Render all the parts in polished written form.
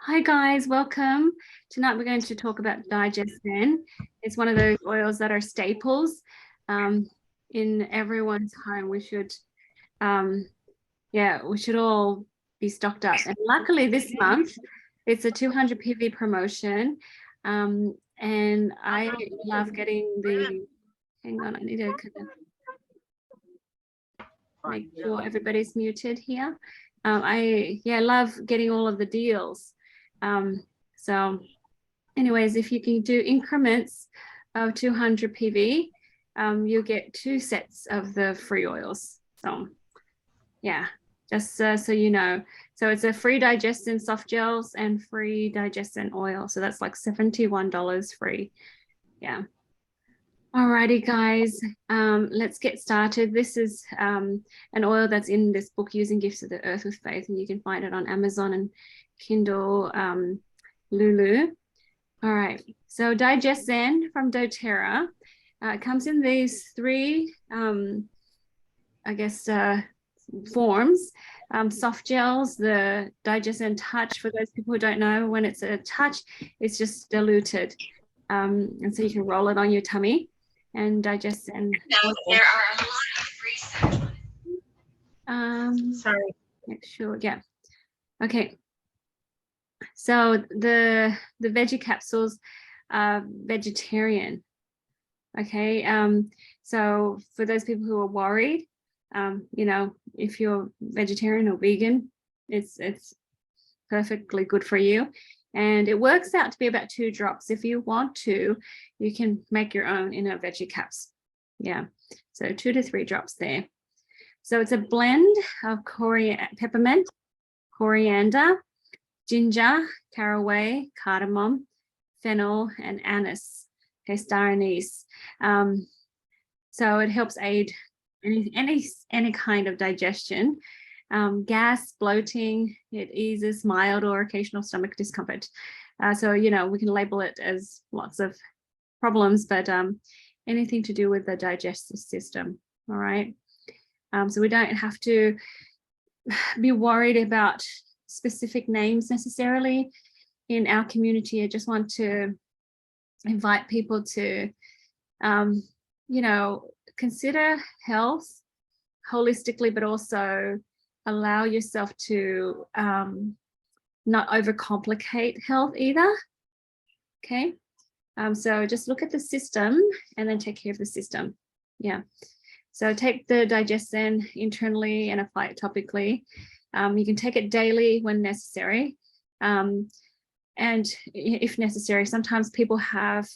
Hi guys, welcome. Tonight we're going to talk about DigestZen. It's one of those oils that are staples in everyone's home. We should all be stocked up. And luckily this month it's a 200 PV promotion. And I love getting hang on, I need to kind of make sure everybody's muted here. I love getting all of the deals. So anyways, if you can do increments of 200 PV, you'll get 2 sets of the free oils. So yeah, just so you know. So it's a free DigestZen soft gels and free DigestZen oil. So that's like $71 free. Yeah. Alrighty, guys, let's get started. This is an oil that's in this book, Using Gifts of the Earth with Faith, and you can find it on Amazon and Kindle, Lulu. All right, so DigestZen from doTERRA. It comes in these 3, forms. Soft gels, the DigestZen Touch. For those people who don't know, when it's a touch, it's just diluted. And so you can roll it on your tummy and DigestZen. Now there are a lot of free sorry. Make sure, yeah. Okay. So the veggie capsules are vegetarian. Okay. So for those people who are worried, you know, if you're vegetarian or vegan, it's perfectly good for you. And it works out to be about 2 drops. If you want to, you can make your own in a veggie caps. Yeah, so 2 to 3 drops there. So it's a blend of peppermint, coriander, ginger, caraway, cardamom, fennel, and anise. Okay, star anise. So it helps aid any kind of digestion. Gas, bloating, it eases mild or occasional stomach discomfort. So, you know, we can label it as lots of problems, but anything to do with the digestive system, all right? So we don't have to be worried about specific names necessarily in our community. I just want to invite people to, you know, consider health holistically, but also allow yourself to not overcomplicate health either. Okay. So just look at the system and then take care of the system. Yeah. So take the DigestZen internally and apply it topically. You can take it daily when necessary. And if necessary, sometimes people have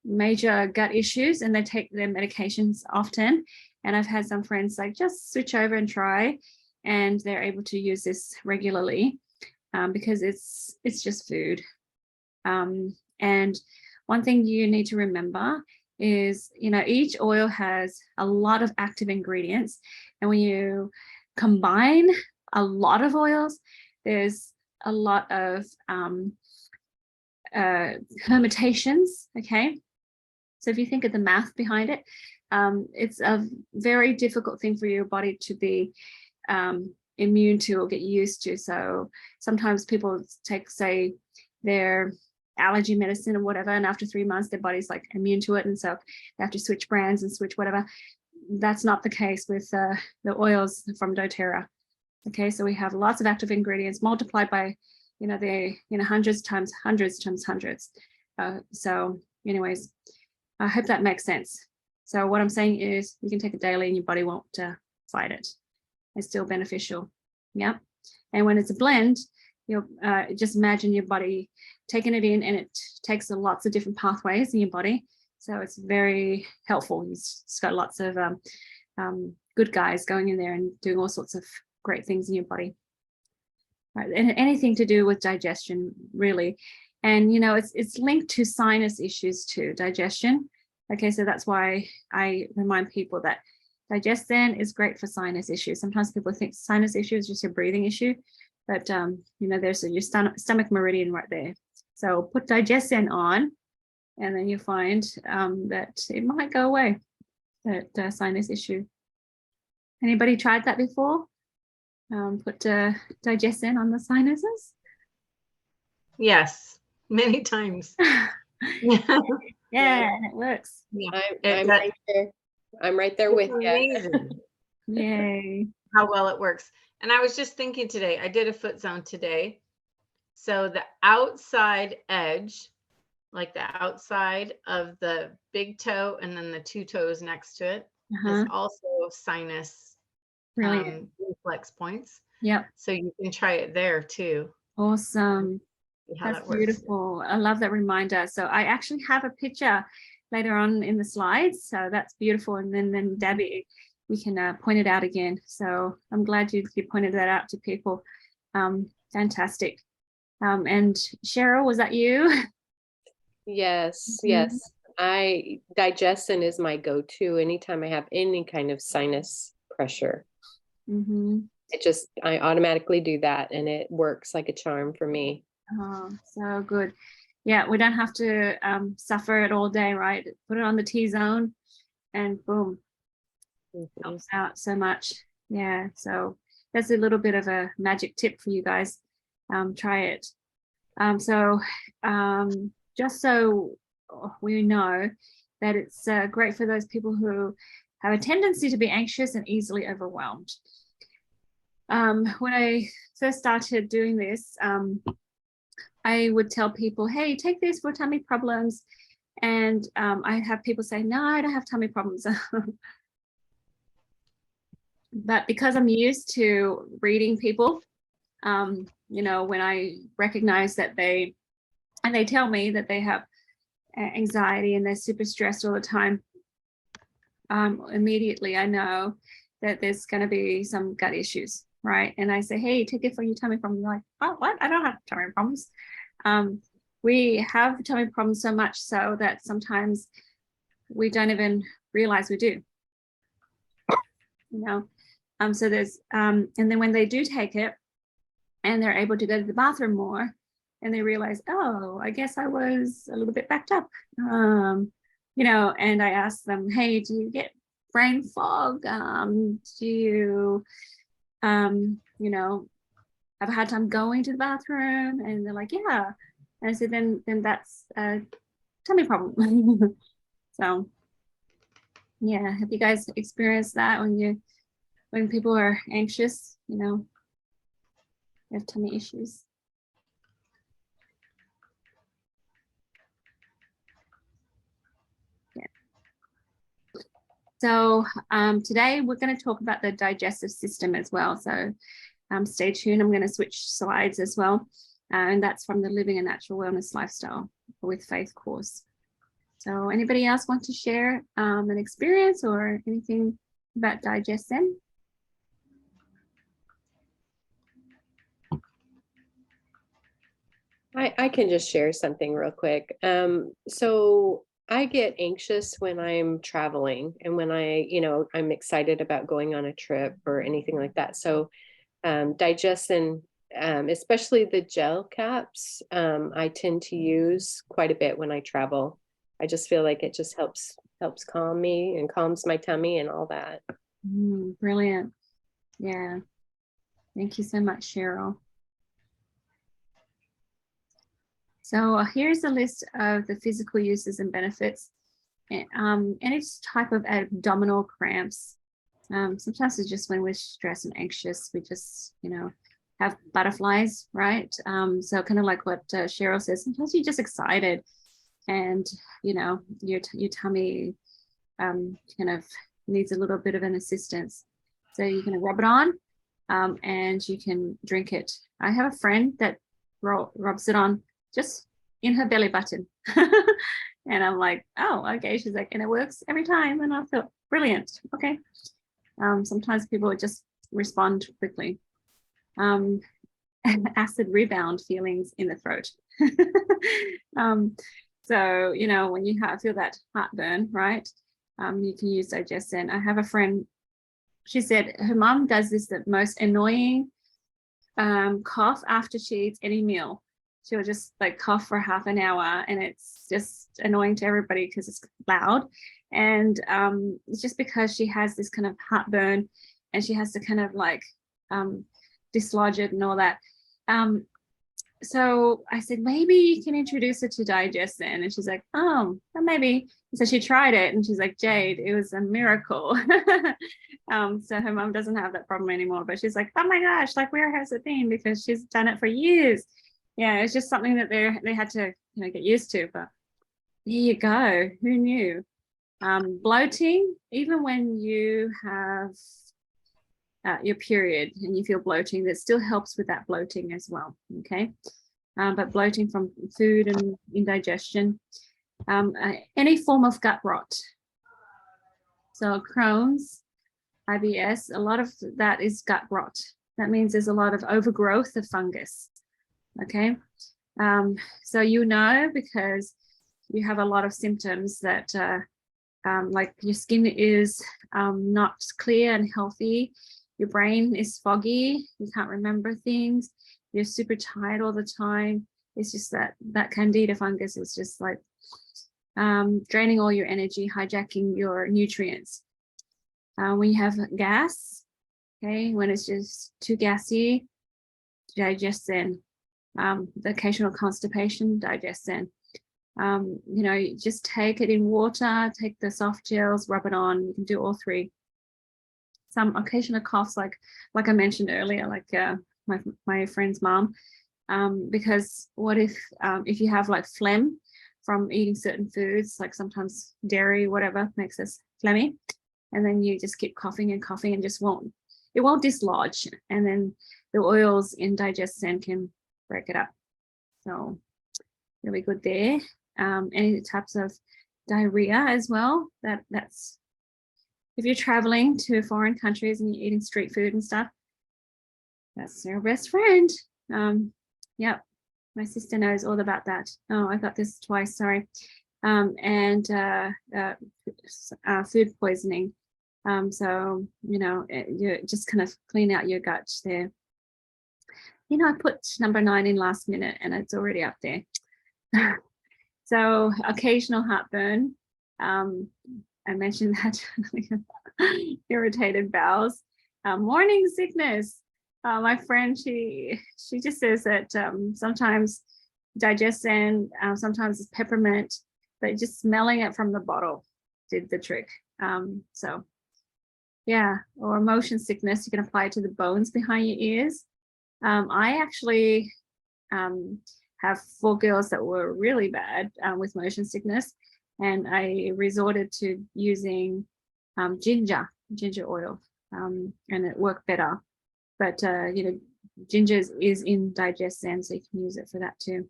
major gut issues and they take their medications often. And I've had some friends like, just switch over and try, and they're able to use this regularly because it's just food. And one thing you need to remember is, you know, each oil has a lot of active ingredients. And when you combine a lot of oils, there's a lot of permutations, okay? So if you think of the math behind it, it's a very difficult thing for your body to be immune to or get used to. So sometimes people take, say, their allergy medicine or whatever, and after 3 months, their body's like immune to it. And so they have to switch brands and switch whatever. That's not the case with the oils from doTERRA. Okay, so we have lots of active ingredients multiplied by, you know, hundreds times hundreds. So anyways, I hope that makes sense. So what I'm saying is you can take it daily and your body won't fight it. It's still beneficial. Yeah. And when it's a blend, you'll just imagine your body taking it in, and it takes lots of different pathways in your body. So it's very helpful. It's got lots of good guys going in there and doing all sorts of great things in your body. Right. And anything to do with digestion, really. And, you know, it's linked to sinus issues too, digestion. Okay, so that's why I remind people that DigestZen is great for sinus issues. Sometimes people think sinus issue is just a breathing issue, but you know, there's your stomach meridian right there. So put DigestZen on, and then you find that it might go away, that sinus issue. Anybody tried that before? Put DigestZen on the sinuses? Yes, many times. Yeah, it works. Yeah, I'm right there. I'm right there with it's you. amazing Yay. how well it works. And I was just thinking today, I did a foot zone today. So the outside edge, like the outside of the big toe and then the two toes next to it, is also sinus Brilliant. reflex points. Yep. So you can try it there too. Awesome. See how That's that works. beautiful. I love that reminder. So I actually have a picture later on in the slides. So that's beautiful. And then Debbie, we can point it out again. So I'm glad you pointed that out to people. Fantastic. And Cheryl, was that you? Yes, yes. DigestZen is my go-to anytime I have any kind of sinus pressure. I automatically do that and it works like a charm for me. Oh, so good. Yeah, we don't have to suffer it all day, right? Put it on the T-zone and boom, helps out so much. Yeah, so that's a little bit of a magic tip for you guys. Try it. Just so we know that it's great for those people who have a tendency to be anxious and easily overwhelmed. When I first started doing this, I would tell people, hey, take this for tummy problems. And I have people say, no, I don't have tummy problems. But because I'm used to reading people, you know, when I recognize that they tell me that they have anxiety and they're super stressed all the time, immediately I know that there's going to be some gut issues, right? And I say, hey, take it for your tummy problems. They're like, oh, what? I don't have tummy problems. We have tummy problems so much so that sometimes we don't even realize we do. You know, so there's and then when they do take it and they're able to go to the bathroom more and they realize, oh, I guess I was a little bit backed up. You know, and I ask them, hey, do you get brain fog? Do you you know, have a hard time going to the bathroom? And they're like, yeah. And I said, then that's a tummy problem. So yeah, have you guys experienced that when people are anxious, you know, they have tummy issues? Yeah. So today we're going to talk about the digestive system as well. So stay tuned. I'm going to switch slides as well. And that's from the Living a Natural Wellness Lifestyle with Faith course. So anybody else want to share an experience or anything about DigestZen? I can just share something real quick. So I get anxious when I'm traveling and when I'm excited about going on a trip or anything like that. So DigestZen, especially the gel caps, I tend to use quite a bit when I travel. I just feel like it just helps calm me and calms my tummy and all that. Brilliant. Yeah. Thank you so much, Cheryl. So here's a list of the physical uses and benefits. Any type of abdominal cramps. Sometimes it's just when we're stressed and anxious, we just, you know, have butterflies, right? So kind of like what Cheryl says, sometimes you're just excited and, you know, your tummy kind of needs a little bit of an assistance. So you're going to rub it on and you can drink it. I have a friend that rubs it on just in her belly button. And I'm like, oh, okay. She's like, and it works every time. And I feel brilliant. Okay. Sometimes people just respond quickly. Acid rebound feelings in the throat. So, you know, when you feel that heartburn, right? You can use DigestZen. I have a friend, she said her mom does this, the most annoying cough after she eats any meal. She'll just like cough for half an hour and it's just annoying to everybody because it's loud. And it's just because she has this kind of heartburn and she has to kind of like dislodge it and all that. so I said, maybe you can introduce her to DigestZen. And she's like, oh, well, maybe. So she tried it and she's like, Jade, it was a miracle. So her mom doesn't have that problem anymore, but she's like, oh my gosh, like where has it been? Because she's done it for years. Yeah, it's just something that they had to get used to. But there you go. Who knew? Bloating, even when you have your period and you feel bloating, that still helps with that bloating as well. Okay. But bloating from food and indigestion, any form of gut rot. So Crohn's, IBS, a lot of that is gut rot. That means there's a lot of overgrowth of fungus. Okay. So because you have a lot of symptoms that like your skin is not clear and healthy, your brain is foggy, you can't remember things, you're super tired all the time. It's just that candida fungus is just like draining all your energy, hijacking your nutrients. When you have gas, okay, when it's just too gassy, DigestZen. The occasional constipation, DigestZen. You just take it in water, take the soft gels, rub it on. You can do all three. Some occasional coughs, like I mentioned earlier, like my friend's mom, because what if you have like phlegm from eating certain foods, like sometimes dairy, whatever, makes us phlegmy, and then you just keep coughing and coughing and it won't dislodge, and then the oils in DigestZen can break it up. So really good there. Any types of diarrhea as well. That's if you're traveling to foreign countries and you're eating street food and stuff, that's your best friend. Yep, my sister knows all about that. Oh, I got this twice, sorry. And food poisoning. So you just kind of clean out your gut there. I put number 9 in last minute and it's already up there. So occasional heartburn. I mentioned that. Irritated bowels. Morning sickness. My friend, she just says that sometimes DigestZen, sometimes it's peppermint, but just smelling it from the bottle did the trick. So yeah, or motion sickness, you can apply it to the bones behind your ears. I actually have 4 girls that were really bad with motion sickness, and I resorted to using ginger oil, and it worked better. But ginger is in DigestZen, so you can use it for that too.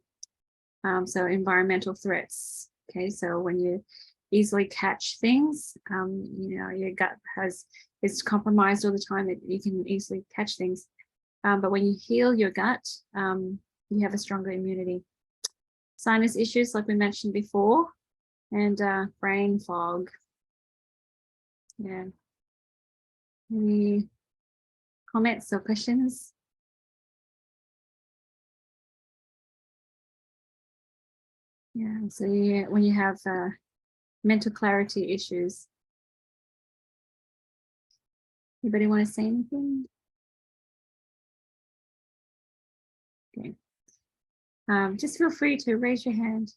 So environmental threats. Okay, so when you easily catch things, your gut is compromised all the time, that you can easily catch things. But when you heal your gut, you have a stronger immunity. Sinus issues, like we mentioned before, and brain fog. Yeah. Any comments or questions? Yeah, so when you have mental clarity issues, anybody want to say anything? Okay. Just feel free to raise your hand.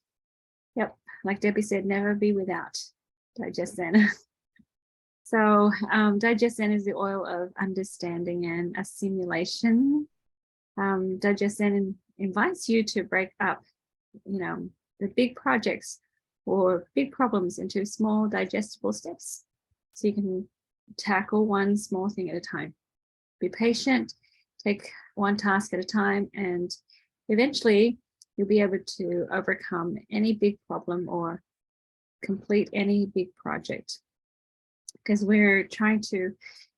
Yep, like Debbie said, never be without DigestZen. So DigestZen is the oil of understanding and assimilation. DigestZen invites you to break up, the big projects or big problems into small digestible steps, so you can tackle one small thing at a time. Be patient, take one task at a time, and eventually you'll be able to overcome any big problem or complete any big project, because we're trying to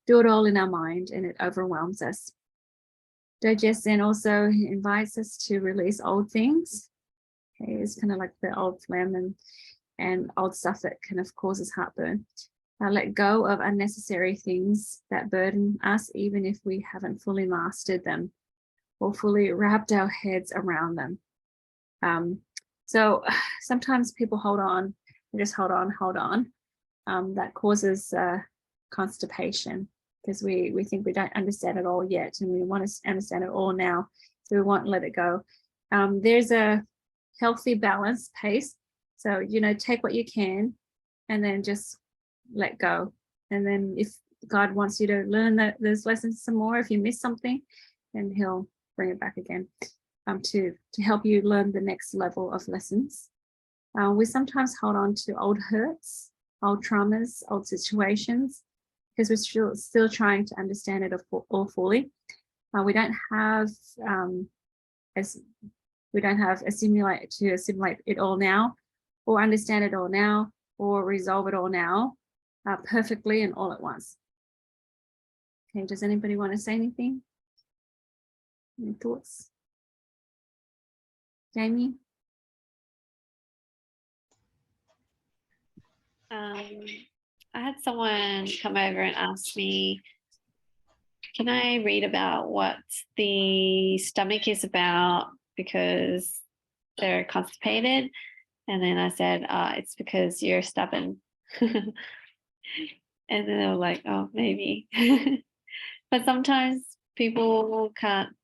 do it all in our mind and it overwhelms us. DigestZen also invites us to release old things. Okay, it's kind of like the old phlegm and old stuff that kind of causes heartburn. Let go of unnecessary things that burden us, even if we haven't fully mastered them or fully wrapped our heads around them. So sometimes people hold on, they just hold on. That causes constipation, because we think we don't understand it all yet, and we want to understand it all now, so we won't let it go. there's a healthy balance pace. So, take what you can and then just let go. And then if God wants you to learn those lessons some more, if you miss something, then he'll bring it back again to help you learn the next level of lessons. We sometimes hold on to old hurts, old traumas, old situations, because we're still trying to understand it all fully. We don't have assimilate it all now, or understand it all now, or resolve it all now perfectly and all at once. Okay, does anybody want to say anything? Any thoughts? Jamie? I had someone come over and ask me, can I read about what the stomach is about because they're constipated? And then I said, it's because you're stubborn. And then they were like, oh, maybe. But sometimes people can't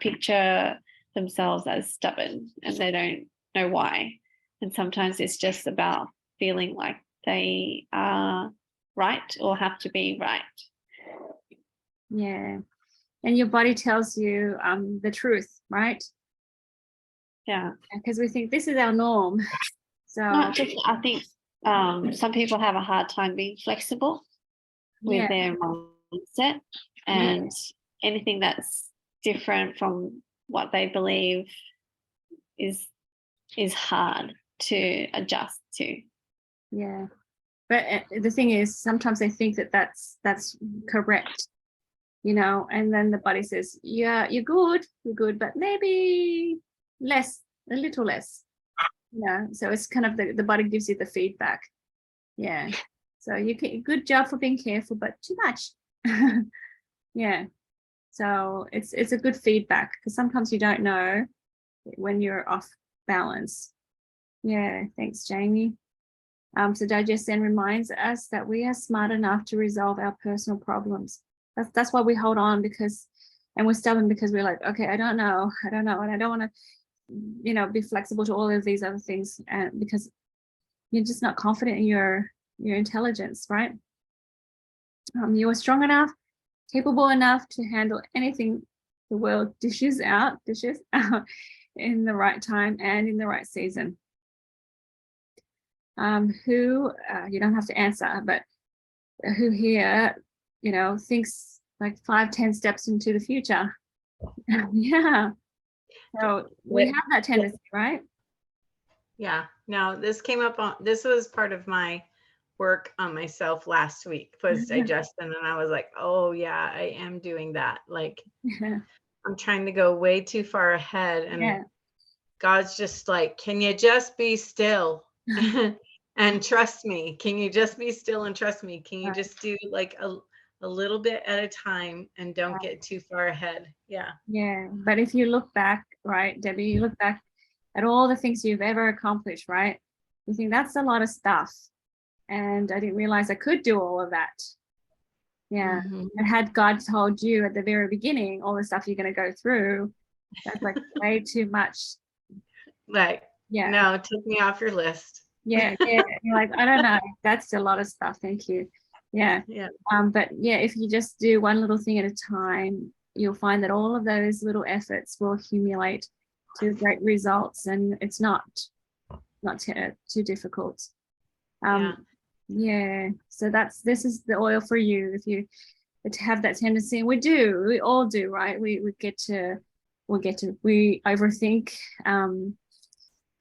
picture themselves as stubborn and they don't know why. And sometimes it's just about feeling like they are right or have to be right. Yeah. And your body tells you the truth, right? Yeah. Because we think this is our norm. So Not just, I think some people have a hard time being flexible with their mindset, and anything that's different from what they believe is hard to adjust to. Yeah. But the thing is, sometimes they think that that's correct, and then the body says, yeah, you're good, but maybe less, a little less. So it's kind of the body gives you the feedback. Yeah. So good job for being careful, but too much. Yeah. So it's a good feedback, because sometimes you don't know when you're off balance. Yeah. Thanks, Jamie. So DigestZen reminds us that we are smart enough to resolve our personal problems. That's why we hold on, and we're stubborn, because we're like, okay, I don't know, and I don't want to, be flexible to all of these other things, and because you're just not confident in your intelligence, right? You are strong enough, capable enough to handle anything the world dishes out in the right time and in the right season. Who you don't have to answer, but who here, thinks like 5-10 steps into the future? Yeah. So we have that tendency, right? Yeah. No, this was part of my work on myself last week, was DigestZen, and I was like, oh yeah, I am doing that. Like, I'm trying to go way too far ahead, and God's just like, can you just be still and trust me? Can you just be still and trust me? Can you just do like a little bit at a time and don't get too far ahead? Yeah. Yeah. But if you look back, right, Debbie, you look back at all the things you've ever accomplished, right? You think that's a lot of stuff. And I didn't realize I could do all of that. Yeah. Mm-hmm. And had God told you at the very beginning all the stuff you're going to go through, that's like way too much. Like, no, take me off your list. Yeah. You're like, I don't know. That's a lot of stuff. Thank you. Yeah. But yeah, if you just do one little thing at a time, you'll find that all of those little efforts will accumulate to great results, and it's not too difficult. So this is the oil for you. If you have that tendency, and we all do, right? We overthink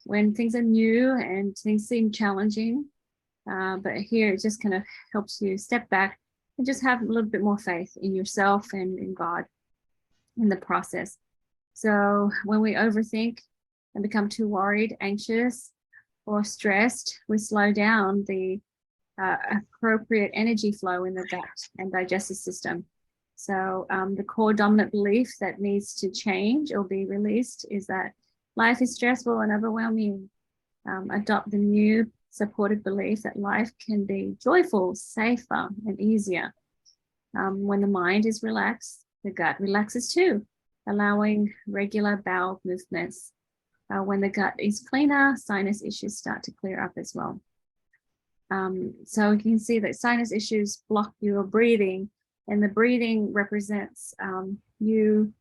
when things are new and things seem challenging, but here it just kind of helps you step back and just have a little bit more faith in yourself and in God in the process. So when we overthink and become too worried, anxious, or stressed, we slow down the appropriate energy flow in the gut and digestive system. So the core dominant belief that needs to change or be released is that life is stressful and overwhelming. Adopt the new supported belief that life can be joyful, safer, and easier. When the mind is relaxed, the gut relaxes too. allowing regular bowel movements. When the gut is cleaner, sinus issues start to clear up as well. So you can see that sinus issues block your breathing, and the breathing represents you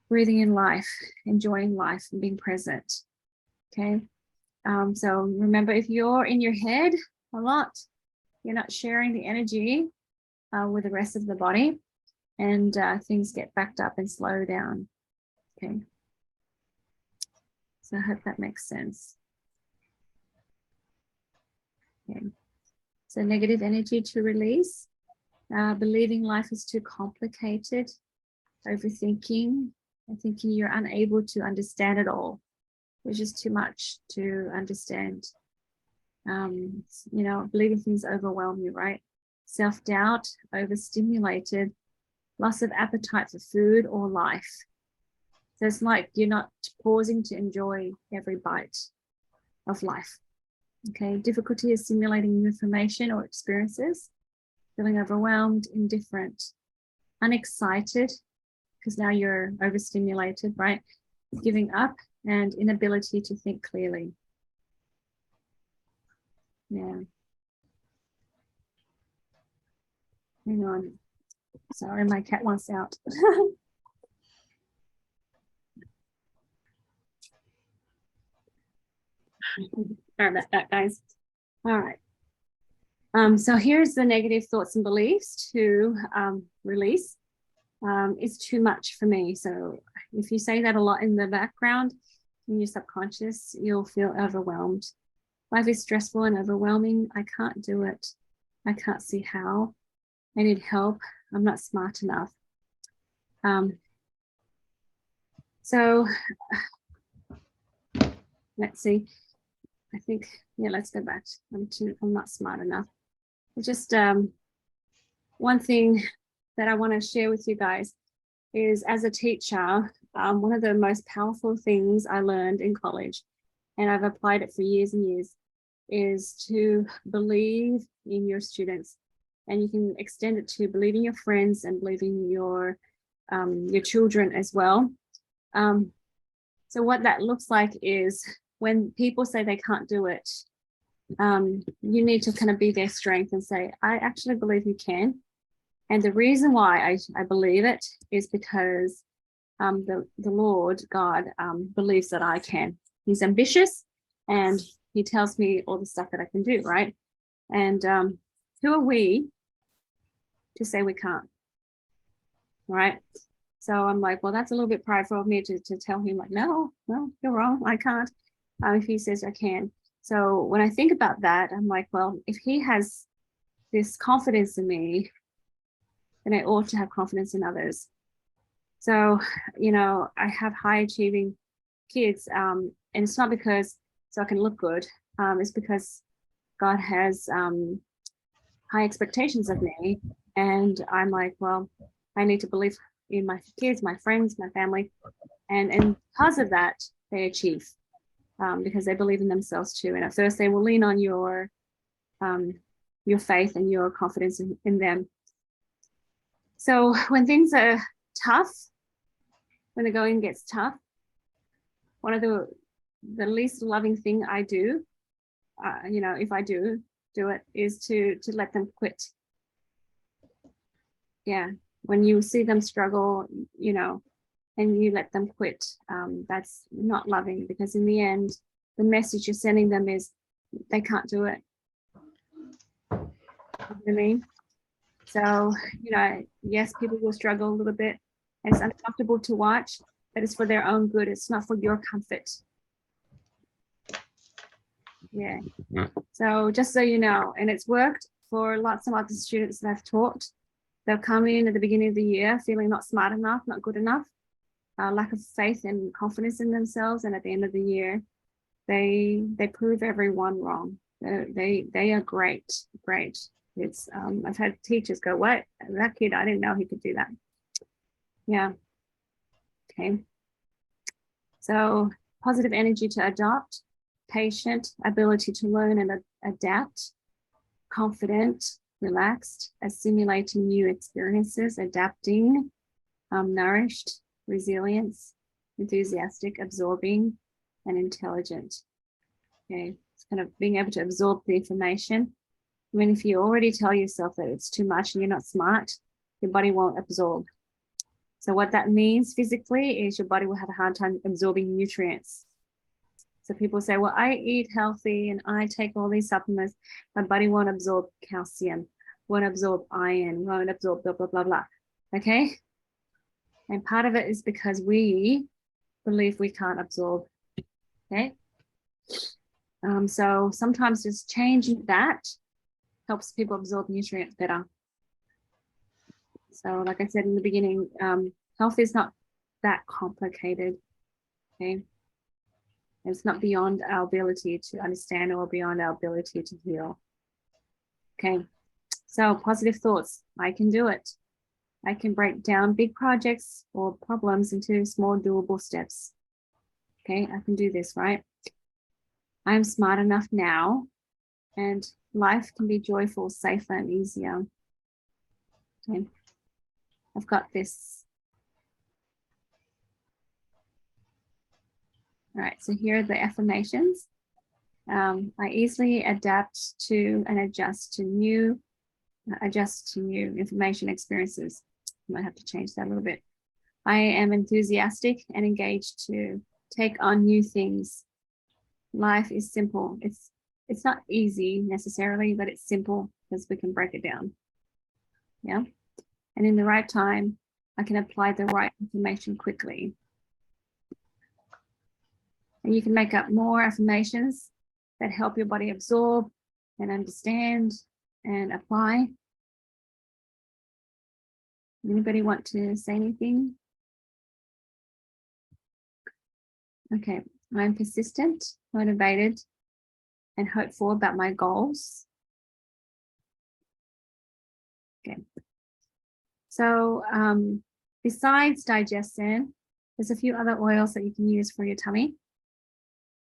breathing in life, enjoying life, and being present. Okay. So remember, if you're in your head a lot, you're not sharing the energy with the rest of the body, and things get backed up and slow down. Okay. So I hope that makes sense. Okay. So negative energy to release, believing life is too complicated, overthinking, and thinking you're unable to understand it all. There's just too much to understand. You know, believing things overwhelm you, right? Self-doubt, overstimulated, loss of appetite for food or life. So it's like you're not pausing to enjoy every bite of life. Okay, difficulty assimilating new information or experiences, feeling overwhelmed, indifferent, unexcited, because now you're overstimulated, right? Giving up and inability to think clearly. Yeah. Hang on. Sorry, my cat wants out. Sorry about that, guys. All right. So here's the negative thoughts and beliefs to release. It's too much for me. So if you say that a lot in the background, in your subconscious, you'll feel overwhelmed. Life is stressful and overwhelming. I can't do it. I can't see how. I need help. I'm not smart enough. So let's see. I think, yeah, let's go back. I'm not smart enough. It's just one thing that I want to share with you guys is, as a teacher, one of the most powerful things I learned in college, and I've applied it for years and years, is to believe in your students. And you can extend it to believing your friends and believing your children as well. So what that looks like is, when people say they can't do it, you need to kind of be their strength and say, I actually believe you can. And the reason why I believe it is because the Lord God believes that I can. He's ambitious, and he tells me all the stuff that I can do, right? And who are we to say we can't, right? So I'm like, well, that's a little bit prideful of me to tell him, like, no, you're wrong, I can't. If he says I can. So when I think about that, I'm like, well, if he has this confidence in me, then I ought to have confidence in others. So, you know, I have high achieving kids, and it's not because so I can look good. It's because God has high expectations of me, and I'm like, well, I need to believe in my kids, my friends, my family, and because of that, they achieve. Because they believe in themselves too. And at first they will lean on your faith and your confidence in them. So when things are tough, when the going gets tough, one of the least loving thing I do, you know, if I do it, is to let them quit. Yeah, when you see them struggle, you know, and you let them quit, that's not loving, because in the end, the message you're sending them is they can't do it. You know what I mean? So, you know, yes, people will struggle a little bit. It's uncomfortable to watch, but it's for their own good. It's not for your comfort. Yeah. So just so you know, and it's worked for lots of other students that I've taught. They'll come in at the beginning of the year feeling not smart enough, not good enough. Lack of faith and confidence in themselves, and at the end of the year, they prove everyone wrong. They are great. It's I've had teachers go, "What, that kid? I didn't know he could do that." Yeah. Okay. So positive energy to adopt, patient, ability to learn and adapt, confident, relaxed, assimilating new experiences, adapting, nourished, resilience, enthusiastic, absorbing, and intelligent. Okay, it's kind of being able to absorb the information. I mean, if you already tell yourself that it's too much and you're not smart, your body won't absorb. So what that means physically is your body will have a hard time absorbing nutrients. So people say, well, I eat healthy and I take all these supplements. My body won't absorb calcium, won't absorb iron, won't absorb blah, blah, blah, blah. Okay. And part of it is because we believe we can't absorb. Okay. So sometimes just changing that helps people absorb nutrients better. So like I said in the beginning, health is not that complicated. Okay. It's not beyond our ability to understand or beyond our ability to heal. Okay. So positive thoughts. I can do it. I can break down big projects or problems into small doable steps. Okay. I can do this, right? I'm smart enough now, and life can be joyful, safer, and easier. Okay. I've got this. All right, so here are the affirmations. I easily adapt to and adjust to new information experiences. I might have to change that a little bit. I am enthusiastic and engaged to take on new things. Life is simple. It's not easy necessarily, but it's simple because we can break it down. Yeah. And in the right time, I can apply the right information quickly. And you can make up more affirmations that help your body absorb and understand and apply. Anybody want to say anything? Okay, I'm persistent, motivated, and hopeful about my goals. Okay. So besides DigestZen, there's a few other oils that you can use for your tummy.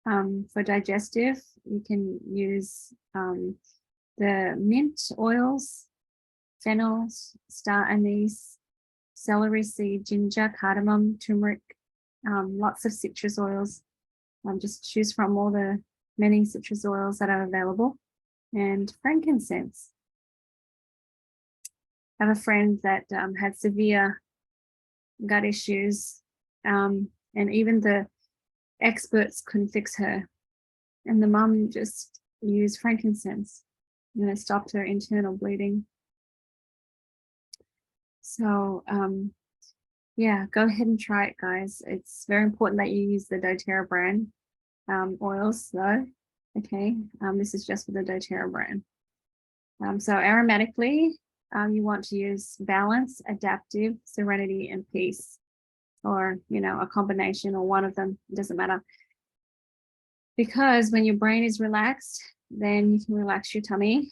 For digestive, you can use the mint oils, fennel, star anise, celery seed, ginger, cardamom, turmeric, lots of citrus oils. Just choose from all the many citrus oils that are available, and frankincense. I have a friend that had severe gut issues, and even the experts couldn't fix her. And the mum just used frankincense, and it stopped her internal bleeding. So yeah, go ahead and try it, guys. It's very important that you use the doTERRA brand oils though. Okay, this is just for the doTERRA brand. So aromatically, you want to use balance, adaptive, serenity, and peace, or a combination or one of them. It doesn't matter, because when your brain is relaxed, then you can relax your tummy,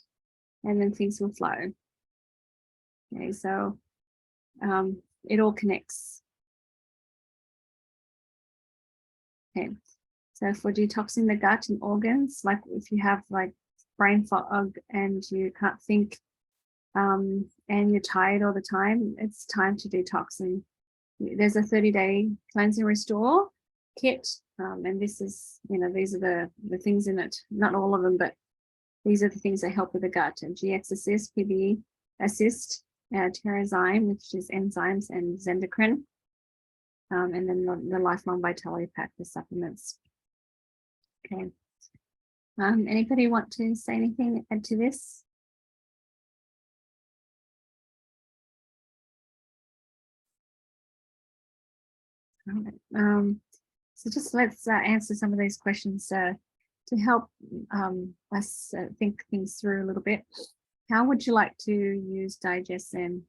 and then things will flow. Okay, so it all connects. Okay, so for detoxing the gut and organs, like if you have like brain fog and you can't think, and you're tired all the time, it's time to detox. And there's a 30-day cleanse and restore kit, and this is, these are the things in it. Not all of them, but these are the things that help with the gut. And GX Assist, PB Assist, Terrazyme, which is enzymes, and Zendocrine, and then the Lifelong Vitality Pack, the supplements. Okay. Anybody want to say anything, add to this? All right. So just let's answer some of these questions to help us think things through a little bit. How would you like to use DigestZen?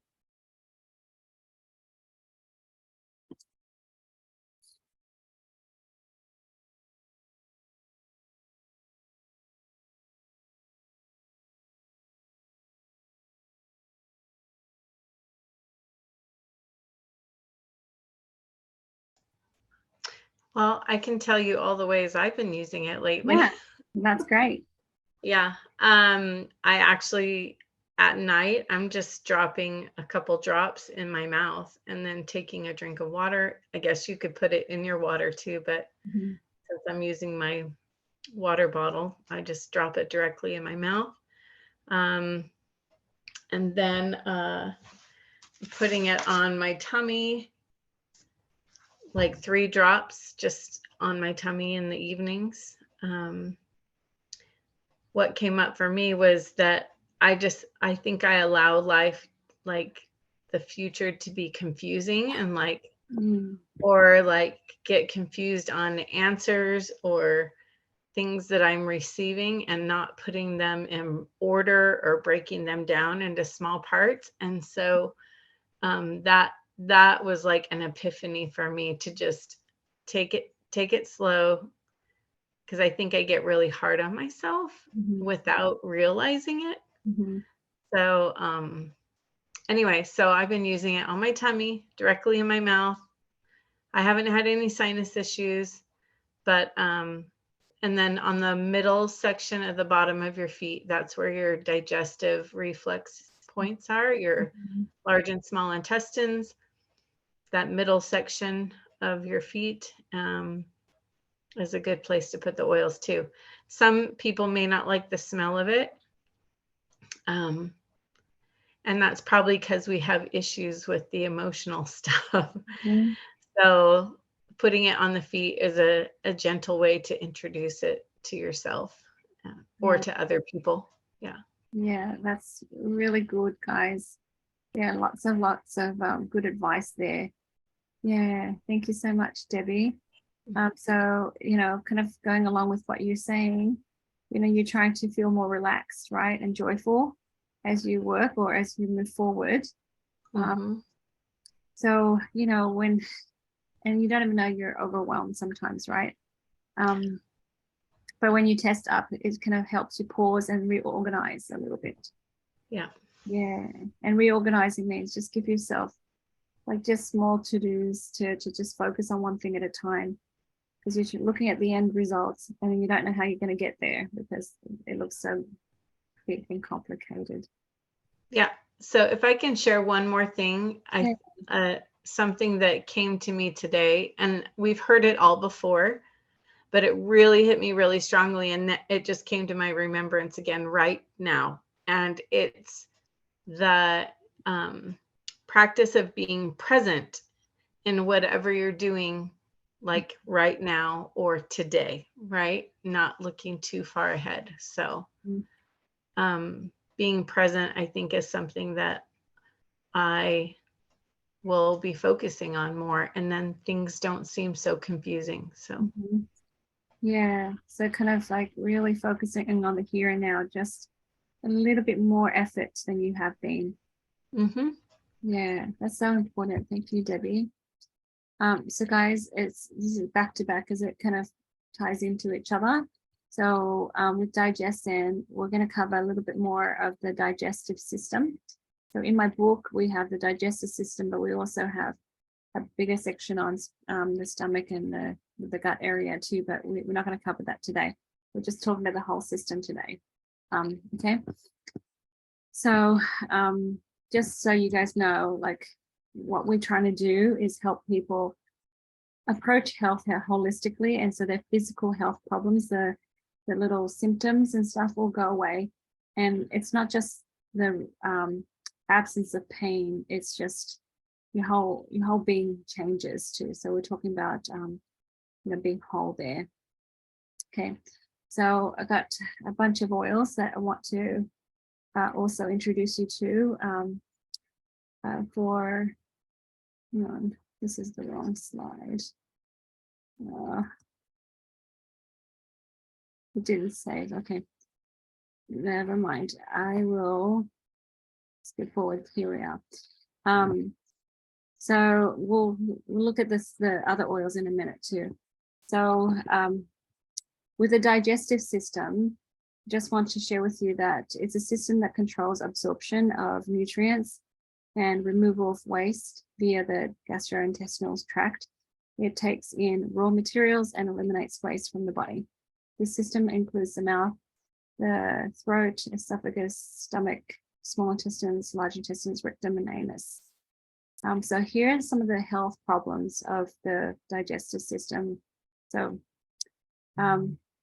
Well, I can tell you all the ways I've been using it lately. Yeah, that's great. Yeah. I actually at night, I'm just dropping a couple drops in my mouth and then taking a drink of water. I guess you could put it in your water too, but Mhm. since I'm using my water bottle, I just drop it directly in my mouth. And then putting it on my tummy, like 3 drops just on my tummy in the evenings. What came up for me was that I think I allow life, like the future, to be confusing and like, Mm. or like get confused on answers or things that I'm receiving and not putting them in order or breaking them down into small parts. And so that was like an epiphany for me to just take it slow, because I think I get really hard on myself Mhm. without realizing it. Mhm. So anyway, so I've been using it on my tummy, directly in my mouth. I haven't had any sinus issues, but and then on the middle section at the bottom of your feet, that's where your digestive reflex points are, your Mhm. large and small intestines. That middle section of your feet is a good place to put the oils too. Some people may not like the smell of it. And that's probably because we have issues with the emotional stuff. Mhm. So putting it on the feet is a gentle way to introduce it to yourself or Yeah. to other people. Yeah. Yeah, that's really good, guys. Yeah, lots of good advice there. Yeah, thank you so much, Debbie. So, kind of going along with what you're saying, you're trying to feel more relaxed, right, and joyful as you work or as you move forward. Mm-hmm. So, and you don't even know you're overwhelmed sometimes, right? But when you test up, it kind of helps you pause and reorganize a little bit. Yeah. Yeah, and reorganizing means just give yourself like just small to-dos to just focus on one thing at a time, because you're looking at the end results and you don't know how you're going to get there because it looks so big and complicated. Yeah. So if I can share one more thing, Yeah. something that came to me today, and we've heard it all before, but it really hit me really strongly, and it just came to my remembrance again right now. And it's the practice of being present in whatever you're doing, like right now or today, right? Not looking too far ahead. So being present, I think, is something that I will be focusing on more, and then things don't seem so confusing. So Mm-hmm. Yeah, so kind of like really focusing on the here and now, just a little bit more effort than you have been. mm-hmm. Yeah, that's so important. Thank you, Debbie. So guys, this is back to back as it kind of ties into each other. So with DigestZen, we're going to cover a little bit more of the digestive system. So in my book, we have the digestive system, but we also have a bigger section on the stomach and the gut area too, but we're not going to cover that today. We're just talking about the whole system today. Okay. So just so you guys know, like what we're trying to do is help people approach health holistically, and so their physical health problems, the little symptoms and stuff will go away, and it's not just the absence of pain, it's just your whole being changes too. So we're talking about being whole there. Okay, so I got a bunch of oils that I want to also introduce you to for, hang on, this is the wrong slide. It didn't save. Okay, never mind. I will skip forward. Here we are. So we'll look at the other oils in a minute too. So with the digestive system, just want to share with you that it's a system that controls absorption of nutrients and removal of waste via the gastrointestinal tract. It takes in raw materials and eliminates waste from the body. This system includes the mouth, the throat, esophagus, stomach, small intestines, large intestines, rectum, and anus. So here are some of the health problems of the digestive system. So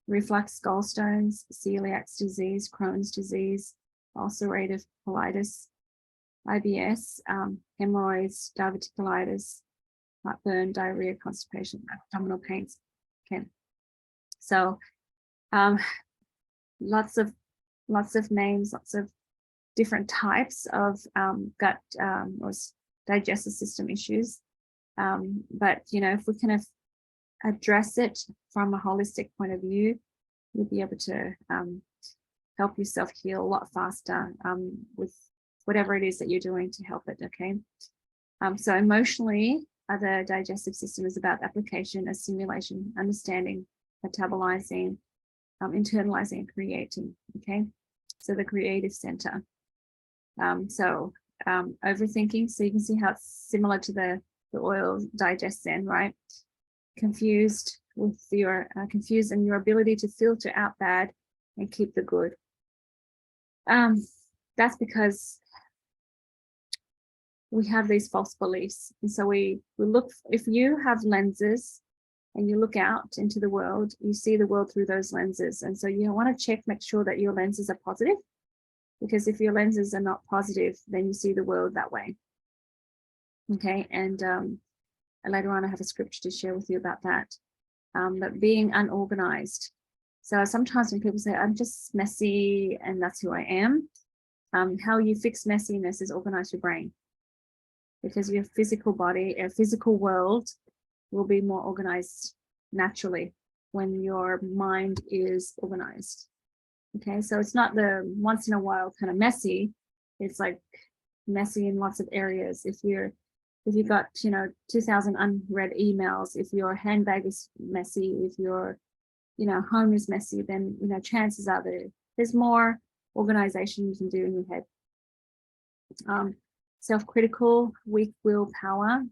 reflux gallstones, celiac disease, Crohn's disease, ulcerative colitis, IBS, hemorrhoids, diverticulitis, heartburn, diarrhea, constipation, abdominal pains. Okay, so lots of names, lots of different types of gut or digestive system issues. But if we can address it from a holistic point of view, you'll be able to help yourself heal a lot faster with whatever it is that you're doing to help it. Okay. So emotionally, the digestive system is about application, assimilation, understanding, metabolizing, internalizing, and creating. Okay. So the creative center. Overthinking. So you can see how it's similar to the oil DigestZen, right? Confused with your confused and your ability to filter out bad and keep the good. That's because we have these false beliefs, and so we look. If you have lenses and you look out into the world, you see the world through those lenses, and so you want to make sure that your lenses are positive, because if your lenses are not positive, then you see the world that way. Okay, and later on I have a scripture to share with you about that. But being unorganized. So sometimes when people say, I'm just messy and that's who I am, how you fix messiness is organize your brain, because your physical body, your physical world will be more organized naturally when your mind is organized. Okay, so it's not the once in a while kind of messy. It's like messy in lots of areas. If you've got 2,000 unread emails, if your handbag is messy, if your home is messy, then chances are there's more organization you can do in your head. Self-critical, weak willpower,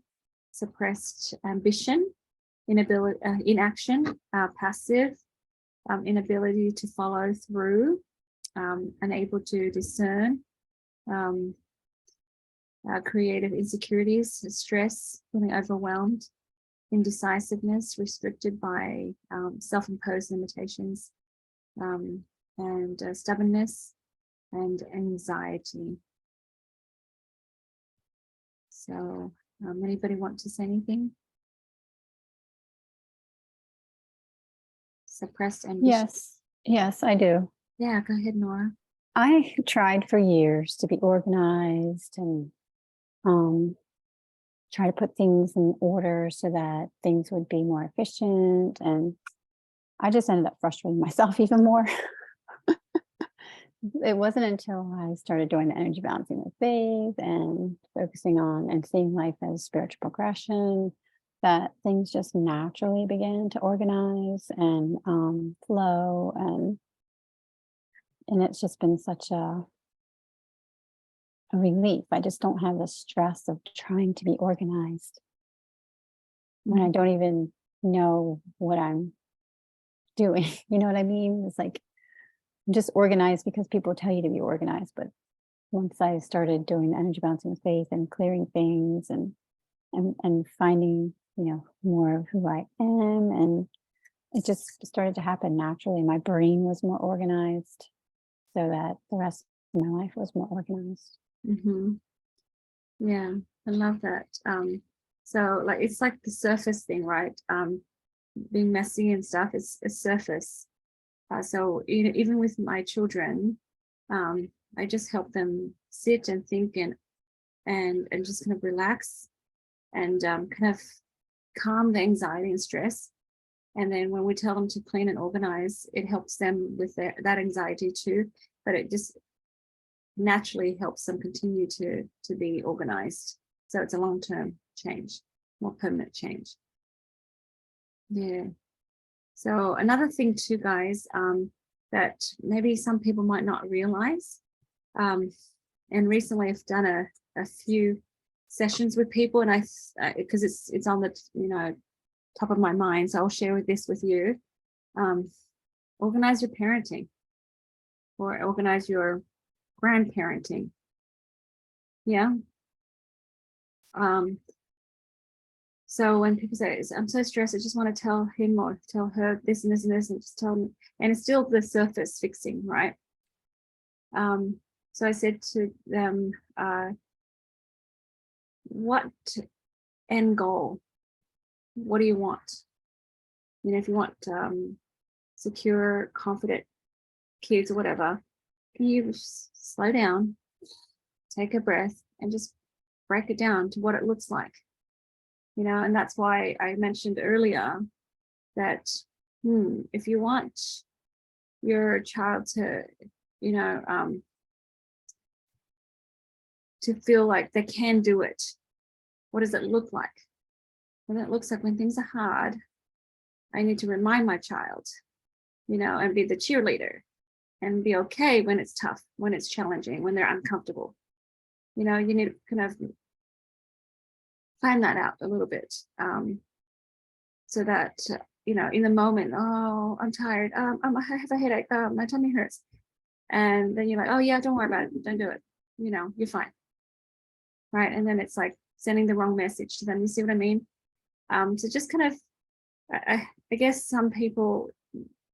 suppressed ambition, inaction, passive, inability to follow through, unable to discern, creative insecurities, stress, feeling overwhelmed, indecisiveness, restricted by self-imposed limitations, and stubbornness and anxiety. So anybody want to say anything? Suppressed ambition. Yes, I do. Yeah, go ahead, Nora. I tried for years to be organized and try to put things in order so that things would be more efficient. And I just ended up frustrating myself even more. It wasn't until I started doing the energy balancing with faith and focusing on and seeing life as spiritual progression that things just naturally began to organize and flow. And it's just been such a relief. I just don't have the stress of trying to be organized when I don't even know what I'm doing. You know what I mean? It's like I'm just organized because people tell you to be organized. But once I started doing the energy balancing with faith and clearing things and finding, more of who I am, and it just started to happen naturally. My brain was more organized so that the rest of my life was more organized. Mm-hmm. Yeah, I love that. So it's like the surface thing, right? Being messy and stuff is surface. So even with my children, I just help them sit and think and just kind of relax and kind of calm the anxiety and stress. And then when we tell them to clean and organize, it helps them with that anxiety too. But it just naturally helps them continue to be organized. So it's a long-term change, more permanent change. Yeah. So another thing too, guys, that maybe some people might not realize, and recently I've done a few sessions with people, and because it's on the top of my mind, so I'll share this with you. Organize your parenting, or organize your grandparenting. Yeah. So when people say, I'm so stressed, I just want to tell him or tell her this and this and this, and just tell me, and it's still the surface fixing, right? So I said to them, what end goal? What do you want? You know, if you want secure, confident kids or whatever, can you slow down, take a breath, and just break it down to what it looks like? You know, and that's why I mentioned earlier that if you want your child to, you know, to feel like they can do it, what does it look like? And it looks like when things are hard, I need to remind my child, you know, and be the cheerleader and be okay when it's tough, when it's challenging, when they're uncomfortable. You know, you need to kind of plan that out a little bit, so that, you know, in the moment, oh, I'm tired, I have a headache, my tummy hurts. And then you're like, oh yeah, don't worry about it, don't do it. You know, you're fine. Right. And then it's like sending the wrong message to them. You see what I mean? So just kind of, I guess some people,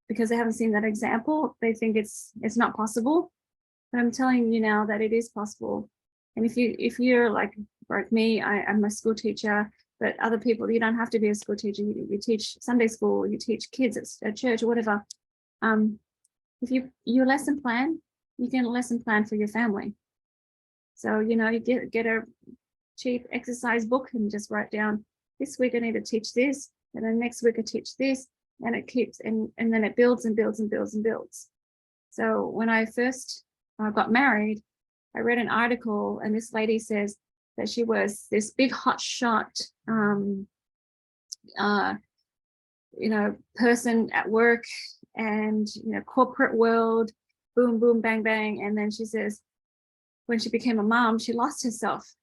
because they haven't seen that example, they think it's not possible. But I'm telling you now that it is possible. And if you're like me, I'm a school teacher, but other people, you don't have to be a school teacher. You teach Sunday school, you teach kids at church or whatever. If you lesson plan, you can lesson plan for your family. So, you know, you get a cheap exercise book and just write down, this week I need to teach this, and then next week I teach this, and it keeps, and then it builds and builds and builds and builds. So when I first got married, I read an article, and this lady says that she was this big hot shot, you know, person at work and, you know, corporate world, boom, boom, bang, bang. And then she says, when she became a mom, she lost herself.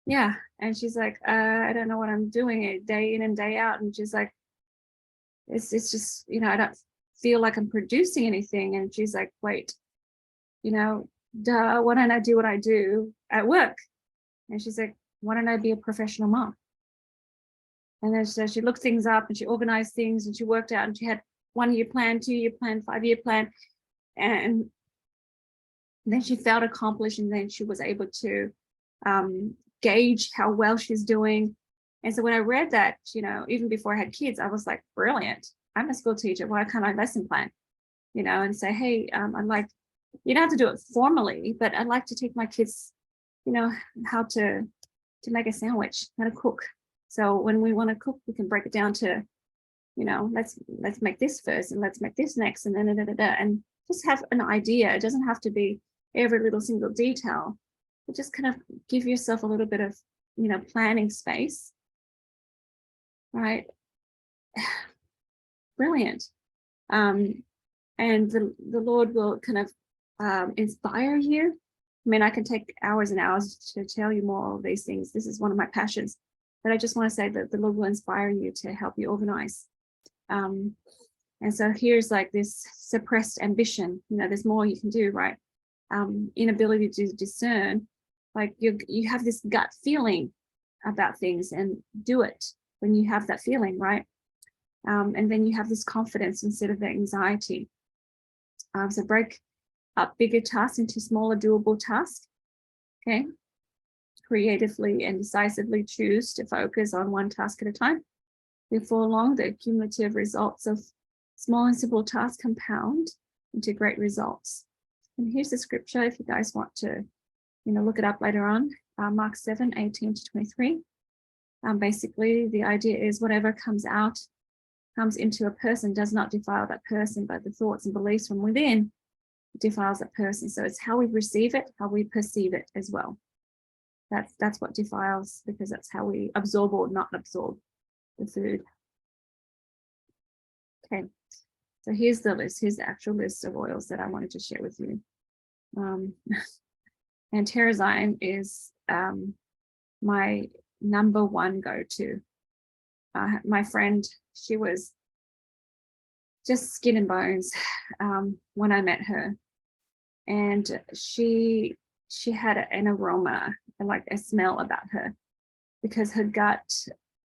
Yeah. And she's like, I don't know what I'm doing day in and day out. And she's like, it's just, you know, I don't feel like I'm producing anything. And she's like, wait, you know, duh, why don't I do what I do at work? And she's like, why don't I be a professional mom? And then so she looked things up and she organized things and she worked out, and she had 1-year plan, 2-year plan, 5-year plan. And then she felt accomplished, and then she was able to gauge how well she's doing. And so when I read that, you know, even before I had kids, I was like, brilliant. I'm a school teacher. Why can't I lesson plan? You know, and say, hey, I'd like, you don't have to do it formally, but I'd like to teach my kids, you know, how to make a sandwich, how to cook. So when we want to cook, we can break it down to, you know, let's make this first, and let's make this next, and then and just have an idea. It doesn't have to be every little single detail, but just kind of give yourself a little bit of, you know, planning space, right? Brilliant. And the Lord will kind of inspire you. I mean, I can take hours and hours to tell you more of these things. This is one of my passions, but I just want to say that the Lord will inspire you to help you organize. And so here's like this suppressed ambition. You know, there's more you can do, right? Inability to discern, like you have this gut feeling about things, and do it when you have that feeling, right? And then you have this confidence instead of the anxiety. So break up bigger tasks into smaller doable tasks. Okay. Creatively and decisively choose to focus on one task at a time. Before long, the cumulative results of small and simple tasks compound into great results. And here's the scripture if you guys want to, you know, look it up later on. Mark 7:18-23. Basically, the idea is whatever comes into a person does not defile that person, but the thoughts and beliefs from within defiles that person. So it's how we receive it, how we perceive it as well. That's what defiles, because that's how we absorb or not absorb the food. Okay, so here's the list. Here's the actual list of oils that I wanted to share with you. And DigestZen is my number one go-to. My friend, she was just skin and bones when I met her, and she she had an aroma, like a smell about her, because her gut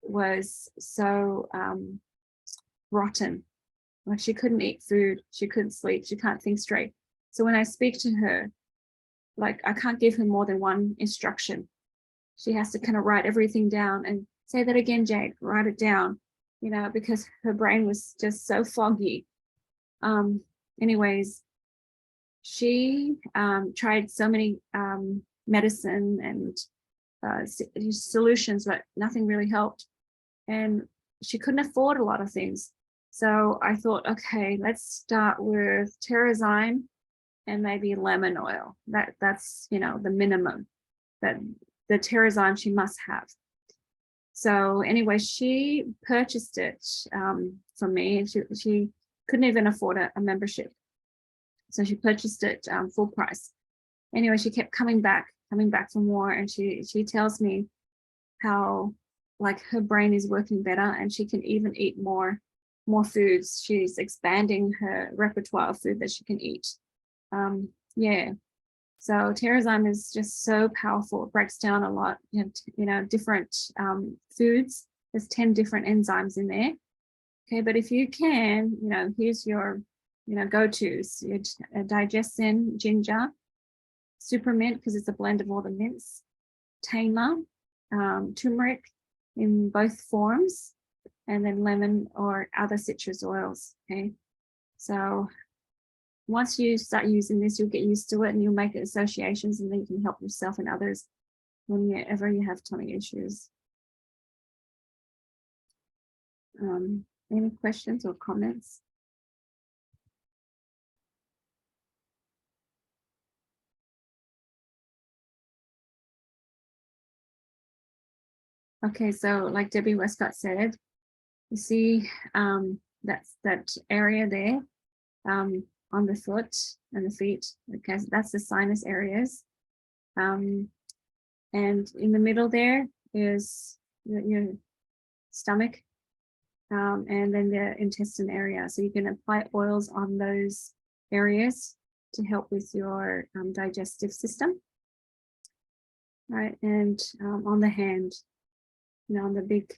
was so rotten. Like she couldn't eat food, she couldn't sleep, she can't think straight. So when I speak to her, like I can't give her more than one instruction. She has to kind of write everything down and say that again, Jade, write it down, you know, because her brain was just so foggy. Anyways, she tried so many medicine and solutions, but nothing really helped. And she couldn't afford a lot of things. So I thought, okay, let's start with DigestZen and maybe lemon oil. That's, you know, the minimum that the DigestZen she must have. So anyway, she purchased it from me, and she couldn't even afford a membership. So she purchased it full price. Anyway, she kept coming back for more, and she tells me how like her brain is working better and she can even eat more foods. She's expanding her repertoire of food that she can eat. Yeah. So DigestZen is just so powerful. It breaks down a lot, you know, different foods. There's 10 different enzymes in there. Okay, but if you can, you know, here's your, you know, go-tos. Your DigestZen ginger, super mint because it's a blend of all the mints, tamer, turmeric in both forms, and then lemon or other citrus oils. Okay, so once you start using this, you'll get used to it and you'll make associations, and then you can help yourself and others whenever you have tummy issues. Any questions or comments? Okay, so like Debbie Westcott said, you see that area there on the foot and the feet, okay, that's the sinus areas. And in the middle there is your stomach, and then the intestine area. So you can apply oils on those areas to help with your digestive system. Right, and on the hand, you know, on the big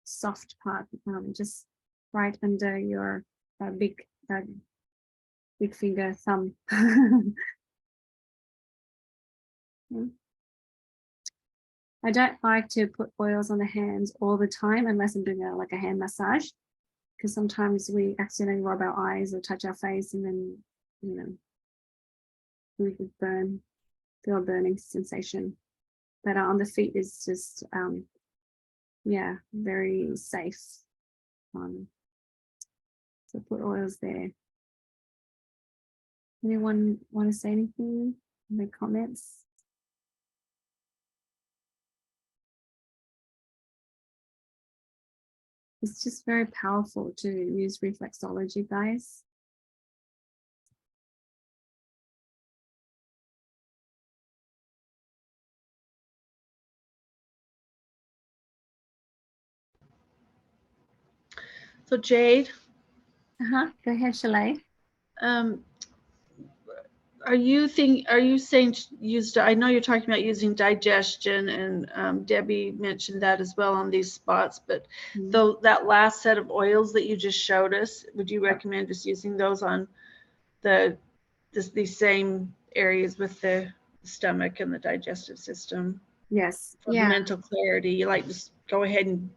soft part, just right under your big finger, thumb. I don't like to put oils on the hands all the time unless I'm doing like a hand massage, because sometimes we accidentally rub our eyes or touch our face, and then, you know, we could feel a burning sensation. But on the feet is just, yeah, very safe. So put oils there. Anyone want to say anything in the comments? It's just very powerful to use reflexology, guys. So Jade, Go ahead, Shalay. are you saying use? I know you're talking about using DigestZen, and Debbie mentioned that as well on these spots. But though that last set of oils that you just showed us, would you recommend just using those on these same areas with the stomach and the digestive system? Yes. For Yeah. mental clarity, you like just go ahead and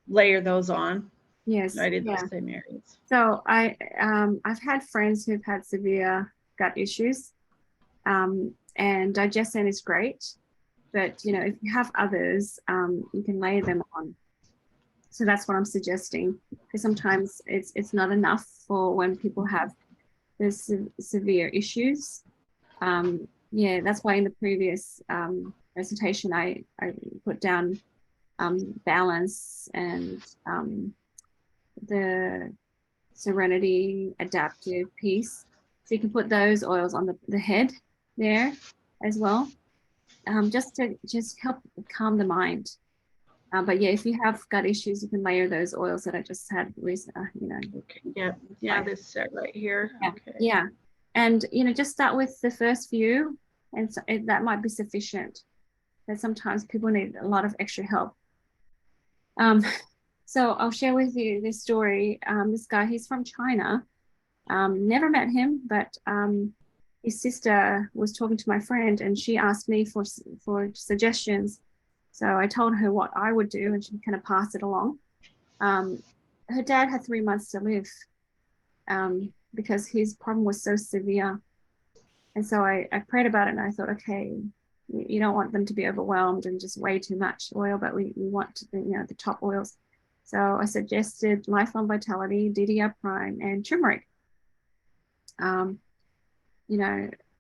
layer those on. Yes. Right in Yeah. those same areas. So I've had friends who've had severe gut issues, and DigestZen is great, but you know, if you have others, you can layer them on. So that's what I'm suggesting, because sometimes it's not enough for when people have this severe issues. Yeah, that's why in the previous presentation I put down balance and the serenity adaptive piece. So you can put those oils on the head there as well, just to help calm the mind. But yeah, if you have gut issues, you can layer those oils that I just had recently, you know. Okay. Yeah. Yeah. This set right here. Yeah. Okay. Yeah. And, you know, just start with the first few, and so that might be sufficient. But sometimes people need a lot of extra help. So I'll share with you this story. This guy, he's from China. Never met him, but his sister was talking to my friend, and she asked me for suggestions. So I told her what I would do, and she kind of passed it along. Her dad had 3 months to live because his problem was so severe. And so I prayed about it, and I thought, okay, you don't want them to be overwhelmed and just way too much oil, but we want the top oils. So I suggested Lifelong Vitality, DDR Prime, and turmeric.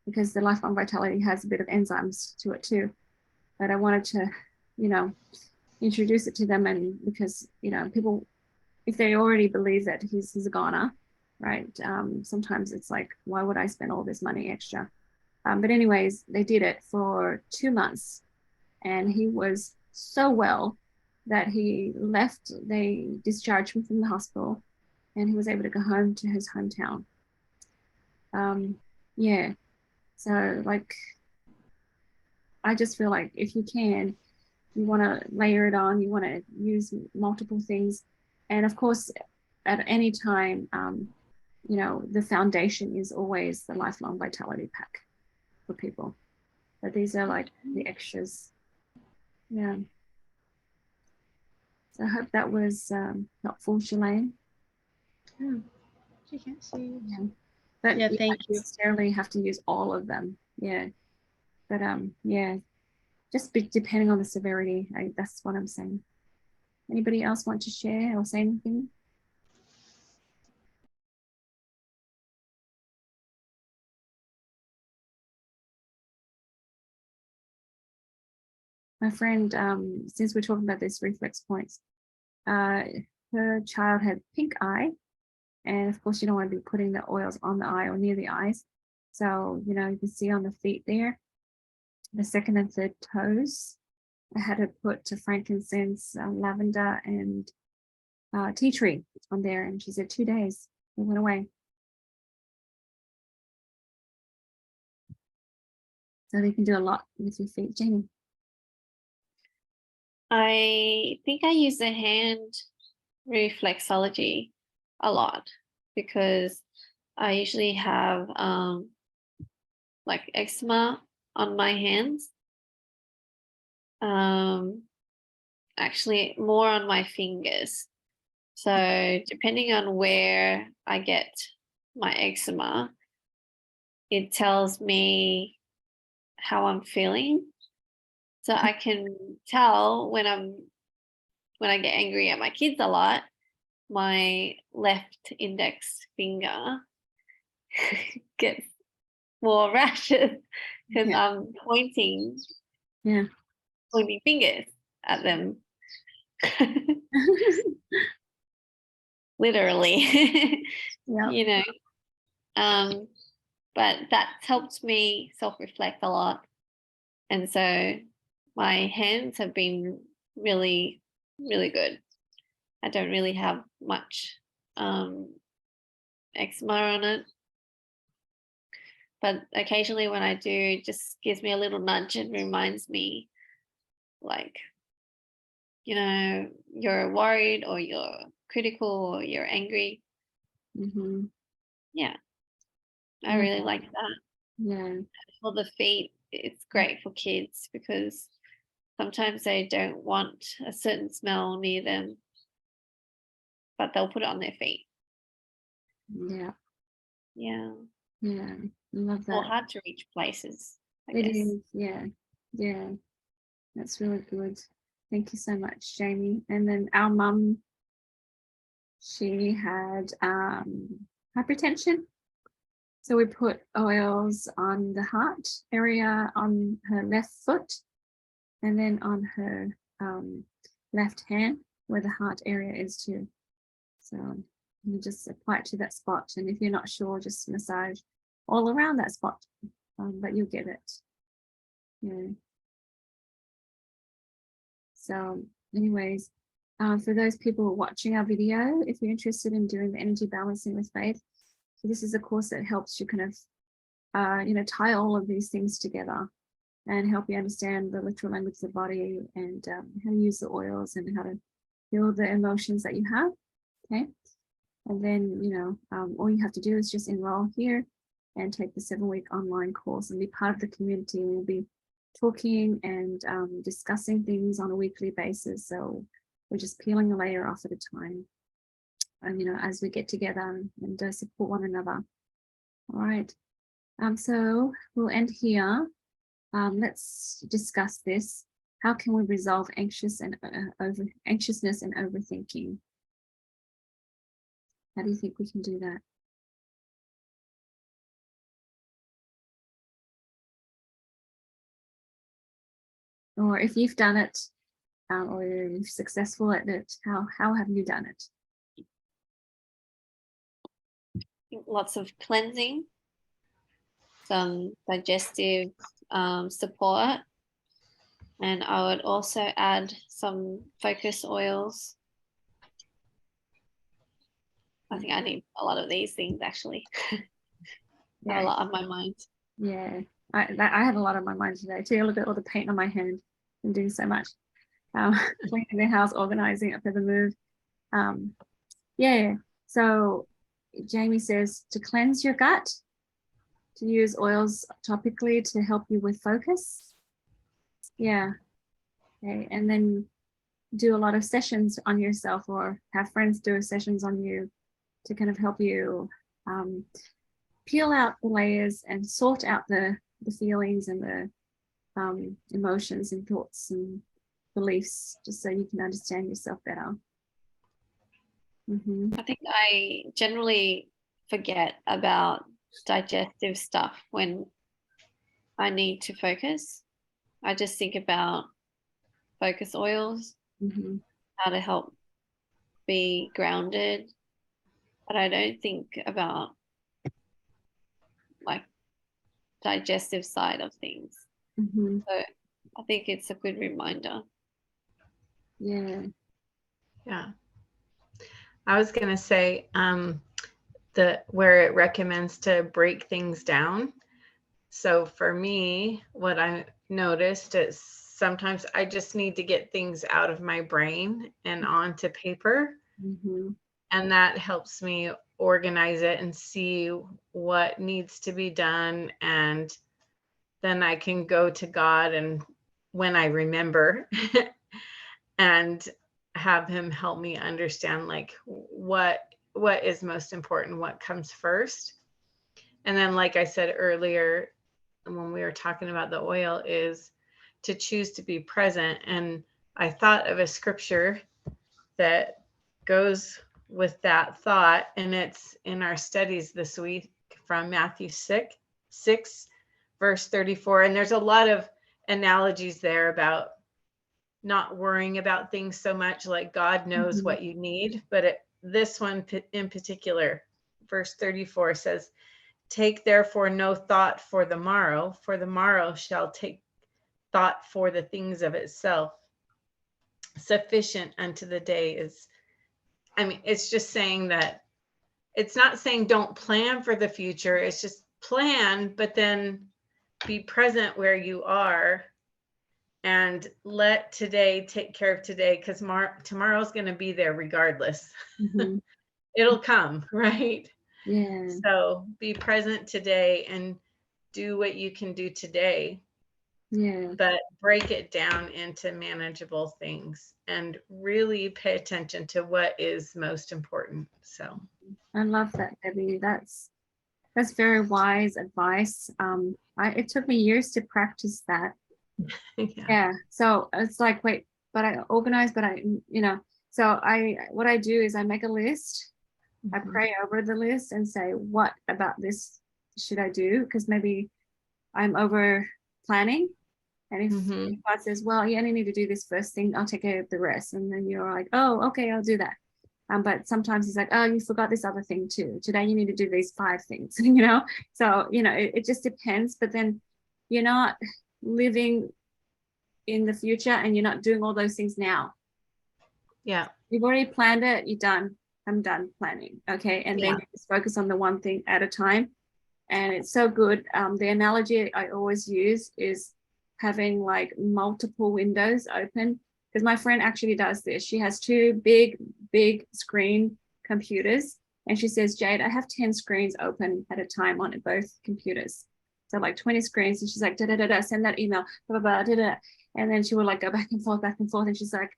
Because the Lifelong Vitality has a bit of enzymes to it too. But I wanted to, introduce it to them, and because, people, if they already believe that he's a goner, right? Sometimes it's like, why would I spend all this money extra? But anyways, they did it for 2 months, and he was so well that he left. They discharged him from the hospital, and he was able to go home to his hometown. Yeah. So like, I just feel like if you can, you want to layer it on, you want to use multiple things. And of course, at any time, the foundation is always the Lifelong Vitality Pack for people. But these are like the extras. Yeah. So I hope that was helpful, Shalane. Yeah. You can't see. Yeah. But Yeah, you thank don't you. necessarily have to use all of them. Yeah. But yeah, just depending on the severity. That's what I'm saying. Anybody else want to share or say anything? My friend, since we're talking about this reflex points, her child had pink eye, and of course you don't want to be putting the oils on the eye or near the eyes. So, you can see on the feet there, the second and third toes, I had her put frankincense, lavender, and tea tree on there, and she said 2 days it went away. So they can do a lot with your feet. Jamie. I think I use the hand reflexology a lot because I usually have like eczema on my hands. Actually more on my fingers. So depending on where I get my eczema, it tells me how I'm feeling. So I can tell when I get angry at my kids a lot, my left index finger gets more rashes because I'm pointing fingers at them. Literally. But that's helped me self-reflect a lot. And so my hands have been really, really good. I don't really have much eczema on it. But occasionally when I do, it just gives me a little nudge and reminds me, like, you're worried or you're critical or you're angry. Mm-hmm. Yeah. I really like that. Yeah. For the feet, it's great for kids because sometimes they don't want a certain smell near them, but they'll put it on their feet. Yeah. Yeah. Yeah. I love that. Or hard to reach places, I It guess. is. Yeah. Yeah. That's really good. Thank you so much, Jamie. And then our mum, she had hypertension. So we put oils on the heart area on her left foot, and then on her left hand where the heart area is too. So you just apply it to that spot. And if you're not sure, just massage all around that spot, but you'll get it. Yeah. So anyways, for those people watching our video, if you're interested in doing the energy balancing with faith, so this is a course that helps you kind of tie all of these things together and help you understand the literal language of the body, and how to use the oils and how to feel the emotions that you have. Okay. And then, all you have to do is just enroll here and take the 7-week online course and be part of the community. We'll be talking and discussing things on a weekly basis. So we're just peeling a layer off at a time. And, as we get together and support one another. All right. So we'll end here. Let's discuss this. How can we resolve anxiousness and overthinking? How do you think we can do that? Or if you've done it, or you're successful at it, how have you done it? Lots of cleansing, some digestive support, and I would also add some focus oils. I think I need a lot of these things actually. Yeah. A lot on my mind. Yeah, I had a lot on my mind today too. Look at all the paint on my hand. I'm doing so much. Cleaning the house, organizing it for the move. Yeah. So Jamie says to cleanse your gut, to use oils topically to help you with focus. Yeah. Okay. And then do a lot of sessions on yourself, or have friends do sessions on you to kind of help you peel out the layers and sort out the feelings and the emotions and thoughts and beliefs, just so you can understand yourself better. I think I generally forget about digestive stuff when I need to focus. I just think about focus oils, how to help be grounded, but I don't think about like digestive side of things. So I think it's a good reminder. Yeah. I was going to say where it recommends to break things down. So for me, what I noticed is sometimes I just need to get things out of my brain and onto paper. And that helps me organize it and see what needs to be done. And then I can go to God, and when I remember and have him help me understand like what is most important, what comes first. And then, like I said earlier, when we were talking about the oil, is to choose to be present. And I thought of a scripture that goes with that thought, and it's in our studies this week from Matthew 6 verse 34. And there's a lot of analogies there about not worrying about things so much, like God knows what you need. But this one in particular, verse 34 says, "Take therefore no thought for the morrow shall take thought for the things of itself. Sufficient unto the day is," it's just saying that, it's not saying don't plan for the future. It's just plan, but then be present where you are and let today take care of today, because tomorrow's going to be there regardless. It'll come, right? Yeah. So be present today and do what you can do today. Yeah. But break it down into manageable things and really pay attention to what is most important. So I love that, Debbie. That's very wise advice. It took me years to practice that. Yeah. So it's like, wait, but I organize, but so what I do is I make a list. I pray over the list and say, what about this should I do? Because maybe I'm over planning. And if God says, well, you only need to do this first thing, I'll take care of the rest. And then you're like, oh, okay, I'll do that. But sometimes he's like, oh, you forgot this other thing too. Today you need to do these 5 things, So, it just depends. But then you're not living in the future and you're not doing all those things now. Yeah. You've already planned it. You're done. I'm done planning. Okay. And then you just focus on the one thing at a time. and it's so good. The analogy I always use is having like multiple windows open, because my friend actually does this. She has two big screen computers, and she says, Jade, I have 10 screens open at a time on both computers. So like 20 screens, and she's like, send that email, blah, blah, blah, da. And then she would like go back and forth, and she's like,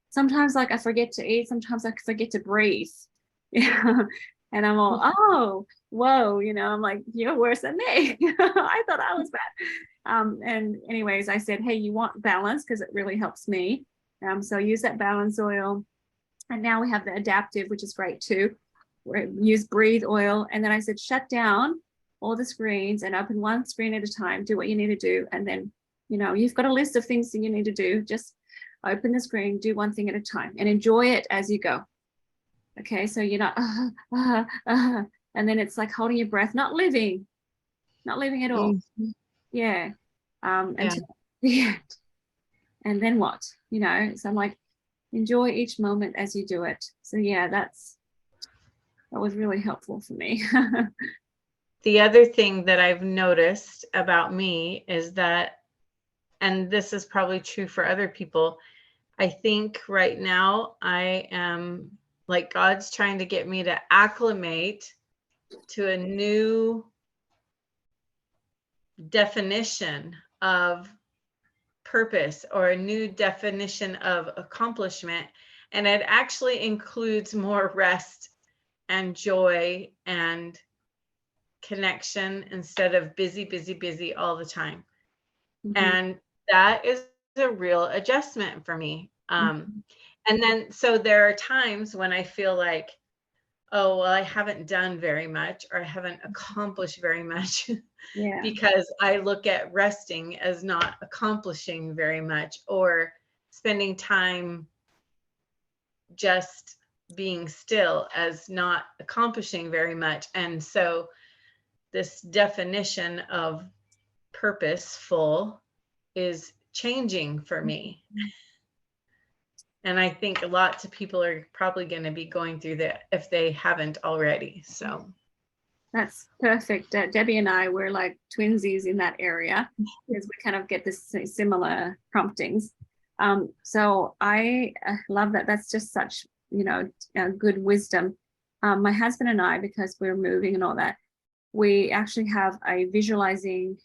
sometimes like I forget to eat, sometimes I forget to breathe. Yeah. And I'm all, oh, whoa, I'm like, you're worse than me. I thought I was bad. And anyways, I said, hey, you want balance, because it really helps me. So use that balance oil. And now we have the adaptive, which is great too. Use breathe oil. And then I said, shut down all the screens and open one screen at a time, do what you need to do. And then, you've got a list of things that you need to do. Just open the screen, do one thing at a time, and enjoy it as you go. Okay, so you're not, and then it's like holding your breath, not living at all. Mm-hmm. Yeah. Until the end. And then what? So I'm like, enjoy each moment as you do it. So yeah, that was really helpful for me. The other thing that I've noticed about me is that, and this is probably true for other people, I think right now I am like, God's trying to get me to acclimate to a new definition of purpose, or a new definition of accomplishment. And it actually includes more rest and joy and connection instead of busy all the time. Mhm. And that is a real adjustment for me. And then, so there are times when I feel like, oh, well, I haven't done very much, or I haven't accomplished very much. Yeah. Because I look at resting as not accomplishing very much, or spending time just being still as not accomplishing very much. And so this definition of purposeful is changing for me. And I think lots of people are probably going to be going through that if they haven't already. So that's perfect. Debbie and I were like twinsies in that area, because we kind of get this similar promptings. So I love that. That's just such, good wisdom. My husband and I, because we're moving and all that, we actually have a visualizing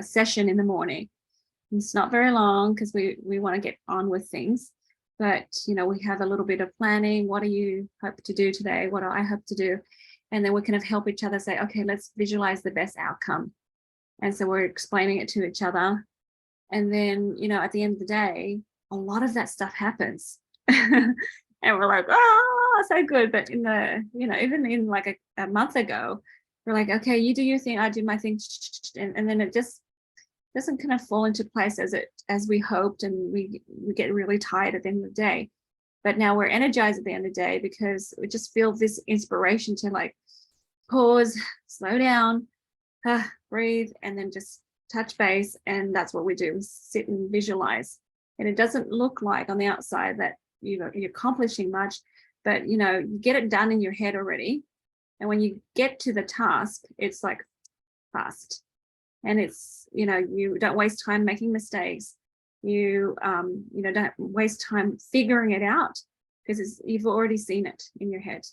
session in the morning. It's not very long, because we want to get on with things, but we have a little bit of planning. What do you hope to do today? What do I hope to do? And then we kind of help each other say, okay, let's visualize the best outcome. And so we're explaining it to each other. And then, at the end of the day, a lot of that stuff happens. And we're like, oh, so good. But in the, even in like a month ago, we're like, okay, you do your thing, I do my thing. And then it just doesn't kind of fall into place as we hoped. And we get really tired at the end of the day. But now we're energized at the end of the day, because we just feel this inspiration to like pause, slow down, breathe, and then just touch base. And that's what we do, sit and visualize. And it doesn't look like on the outside that you're accomplishing much, but you get it done in your head already. And when you get to the task, it's like fast. And it's, you don't waste time making mistakes. You don't waste time figuring it out, because you've already seen it in your head.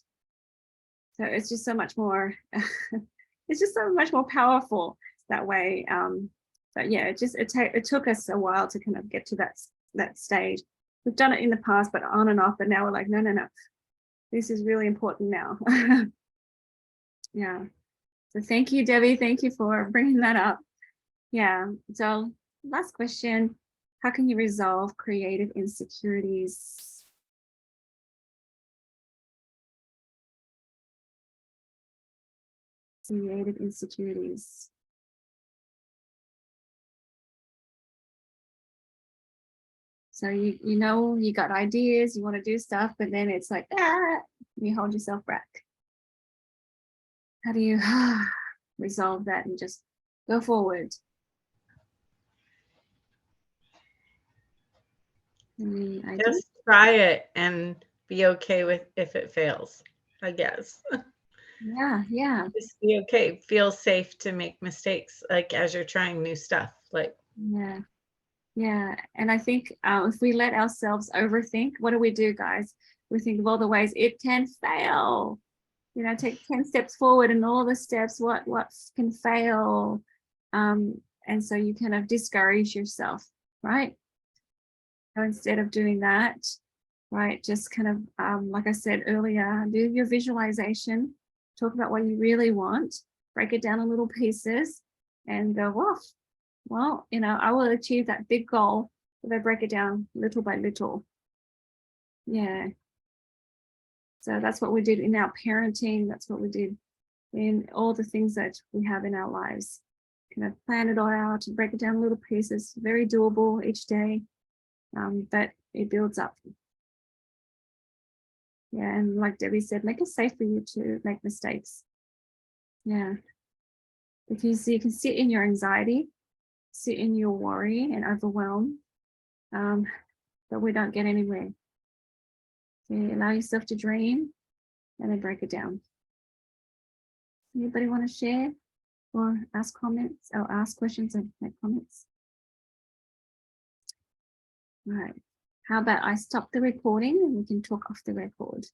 So it's just so much more it's just so much more powerful that way. But yeah, it took us a while to kind of get to that stage. We've done it in the past, but on and off, but now we're like, no, this is really important now. Yeah. So thank you, Debbie. Thank you for bringing that up. Yeah. So last question, how can you resolve creative insecurities? Creative insecurities. So you got ideas, you want to do stuff, but then it's like, you hold yourself back. How do you resolve that and just go forward? just try it and be okay with if it fails, I guess. Yeah. Just be okay. Feel safe to make mistakes, like as you're trying new stuff. Like, Yeah. And I think if we let ourselves overthink, what do, guys? We think of all the ways it can fail. You know, take 10 steps forward and all the steps, what can fail. And so you kind of discourage yourself, right? So instead of doing that, right, just kind of, like I said earlier, do your visualization, talk about what you really want, break it down in little pieces and go off. Well, you know, I will achieve that big goal if I break it down little by little. Yeah. So that's what we did in our parenting. That's what we did in all the things that we have in our lives. Kind of plan it all out and break it down in little pieces, very doable each day, but it builds up. Yeah, and like Debbie said, make it safe for you to make mistakes. Yeah, because you can sit in your anxiety, sit in your worry and overwhelm, but we don't get anywhere. So you allow yourself to dream and then break it down. Anybody want to share or ask comments or ask questions and make comments? All right. How about I stop the recording and we can talk off the record?